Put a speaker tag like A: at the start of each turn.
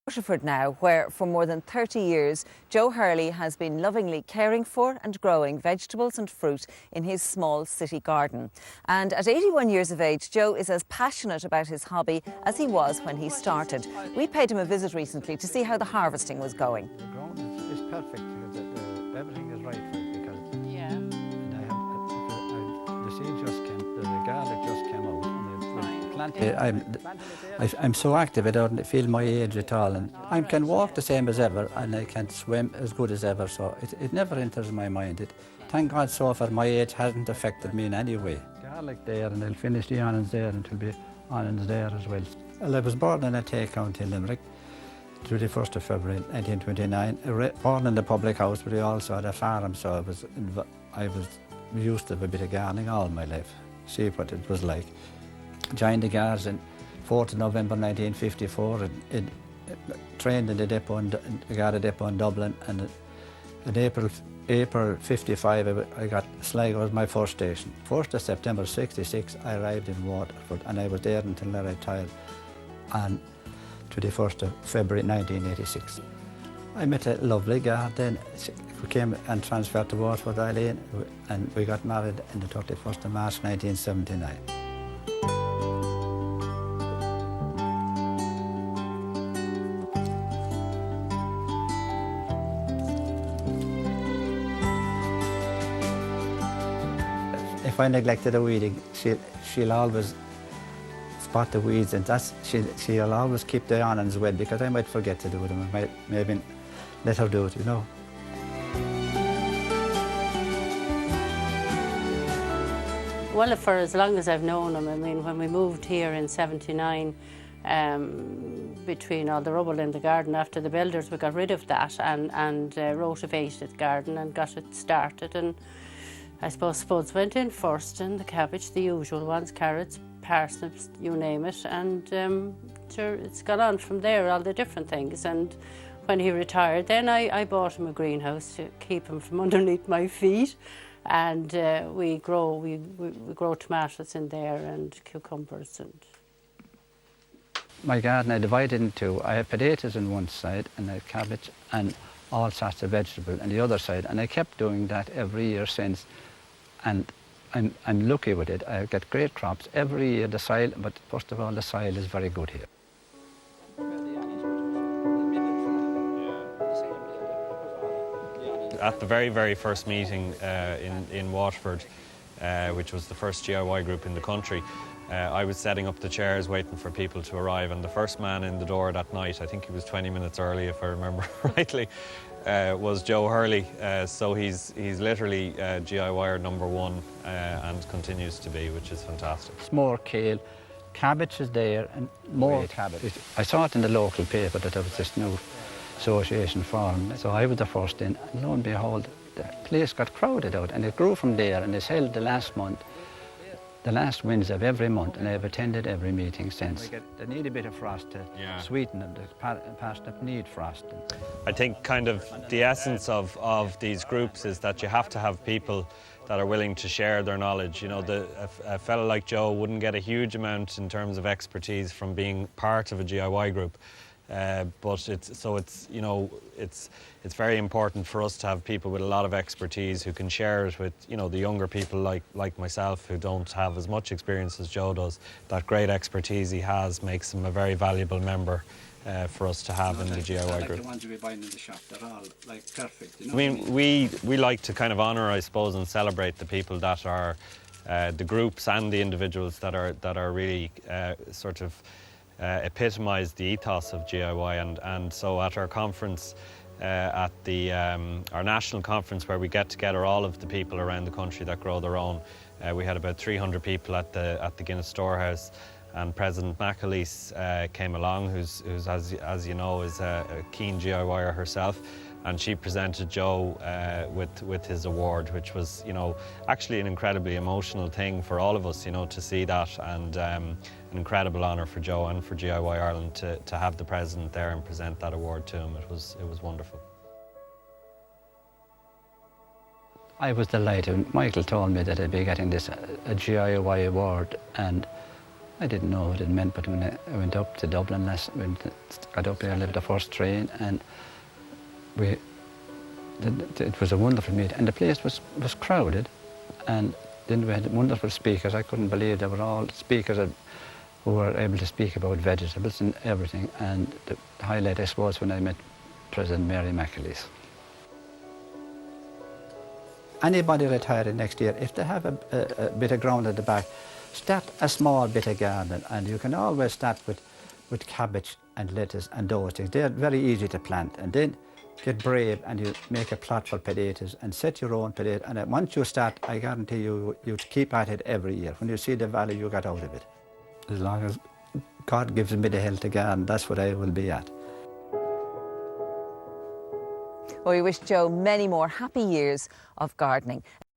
A: Waterford now, where for more than 30 years, Joe Hurley has been lovingly caring for and growing vegetables and fruit in his small city garden. And at 81 years of age, Joe is as passionate about his hobby as he was when he started. We paid him a visit recently to see how the harvesting was going.
B: The ground is perfect because everything is right for it because the seed just came, the garlic just came out and planted. I'm so active I don't feel my age at all, and I can walk the same as ever and I can swim as good as ever, so it never enters my mind. Thank God so far my age hasn't affected me in any way. Garlic there, and I'll finish the onions there and it'll be onions there as well. Well, I was born in a take county in Limerick, 21st of February 1929. Born in the public house, but we also had a farm, so I was used to a bit of gardening all my life, see what it was like. Joined the Guards in 4th of November 1954, and trained in the depot, the Garda depot in Dublin, and in April 55 I got Sligo was my first station. 1st of September 66 I arrived in Waterford, and I was there until I retired on 21st of February 1986. I met a lovely girl then. We came and transferred to Waterford, Eileen, and we got married on the 31st of March 1979. If I neglected the weeding, she'll always spot the weeds, and she'll always keep the onions wet because I might forget to do them. I might maybe let her do it, you know.
C: Well, for as long as I've known him, I mean, when we moved here in '79, between all the rubble in the garden after the builders, we got rid of that and rotivated the garden and got it started. And I suppose spuds went in first, and the cabbage, the usual ones, carrots, parsnips, you name it, and sure, it's gone on from there, all the different things. And when he retired, then I bought him a greenhouse to keep him from underneath my feet, and we grow tomatoes in there and cucumbers. And
B: my garden I divided into, I have potatoes on one side and I have cabbage and all sorts of vegetables on the other side, and I kept doing that every year since, and I'm lucky with it. I get great crops every year. The soil, but first of all, the soil is very good here.
D: At the very, very first meeting in Waterford, which was the first GIY group in the country, I was setting up the chairs waiting for people to arrive, and the first man in the door that night, I think he was 20 minutes early if I remember rightly, was Joe Hurley. So he's literally GIYer #1 and continues to be, which is fantastic.
B: It's more kale, cabbage is there, and more cabbage. I saw it in the local paper that there was this new association formed, so I was the first in, and lo and behold, the place got crowded out, and it grew from there, and it's held the last Wednesday of every month, and I've attended every meeting since. They need a bit of frost to sweeten them. The parsnip need frost.
D: I think kind of the essence of these groups is that you have to have people that are willing to share their knowledge. You know, a fellow like Joe wouldn't get a huge amount in terms of expertise from being part of a GIY group. But it's very important for us to have people with a lot of expertise who can share it with, you know, the younger people like myself who don't have as much experience as Joe does. That great expertise he has makes him a very valuable member for us to have in the GIY group.
B: The ones we buy in the shop, they're all like perfect. You know?
D: I mean, we like to kind of honour, I suppose, and celebrate the people that are the groups and the individuals that are really sort of epitomise the ethos of GIY, and so at our conference, at our national conference where we get together all of the people around the country that grow their own, we had about 300 people at the Guinness Storehouse, and President McAleese came along, who's as you know is a keen GIYer herself, and she presented Joe with his award, which was, you know, actually an incredibly emotional thing for all of us, you know, to see that, and an incredible honour for Joe and for GIY Ireland to have the President there and present that award to him. It was wonderful.
B: I was delighted. Michael told me that I'd be getting this a GIY award, and I didn't know what it meant, but when I went up to Dublin got up there, I lived the first train, and it was a wonderful meeting, and the place was crowded, and then we had wonderful speakers. I couldn't believe they were all speakers who were able to speak about vegetables and everything, and the highlight, I suppose, when I met President Mary McAleese. Anybody retiring next year, if they have a bit of ground at the back, start a small bit of garden, and you can always start with cabbage and lettuce and those things. They're very easy to plant, and then get brave and you make a plot for potatoes and set your own potato, and once you start, I guarantee you keep at it every year. When you see the value you got out of it. As long as God gives me the health to garden, that's what I will be at.
A: Well, we wish Joe many more happy years of gardening.